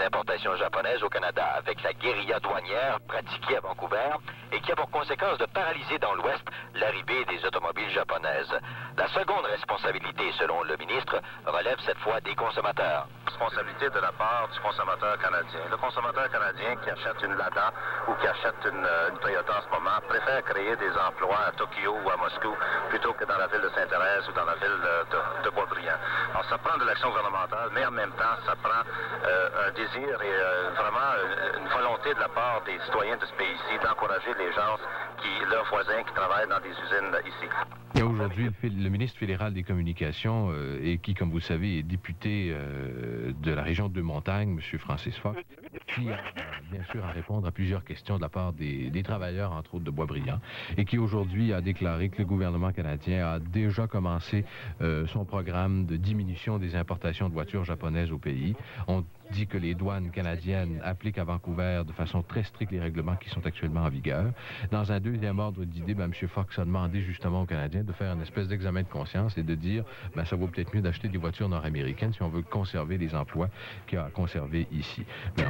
importations japonaises au Canada, avec la guérilla douanière pratiquée à Vancouver et qui a pour conséquence de paralyser dans l'Ouest l'arrivée des automobiles japonaises. La seconde responsabilité, selon le ministre, relève cette fois des consommateurs. Responsabilité de la part du consommateur canadien. Le consommateur canadien qui achète une Lada ou qui achète une Toyota en ce moment préfère créer des emplois à Tokyo ou à Moscou plutôt que dans la ville de Sainte-Thérèse ou dans la ville de Boisbriand. Alors ça prend de l'action gouvernementale, mais en même temps ça prend un désir et vraiment une volonté de la part des citoyens de ce pays-ci d'encourager les gens, leurs voisins qui travaillent dans des usines ici. Il y a aujourd'hui le ministre fédéral des Communications et qui, comme vous le savez, est député de la région de Montagne, M. Francis Fox, qui a bien sûr à répondre à plusieurs questions de la part des travailleurs, entre autres de Boisbriand, et qui aujourd'hui a déclaré que le gouvernement canadien a déjà commencé son programme de diminution des importations de voitures japonaises au pays. On dit que les douanes canadiennes appliquent à Vancouver de façon très stricte les règlements qui sont actuellement en vigueur. Dans un deuxième ordre d'idée, M. Fox a demandé justement aux Canadiens de faire une espèce d'examen de conscience et de dire ça vaut peut-être mieux d'acheter des voitures nord-américaines si on veut conserver les emplois qu'il y a à conserver ici. Mais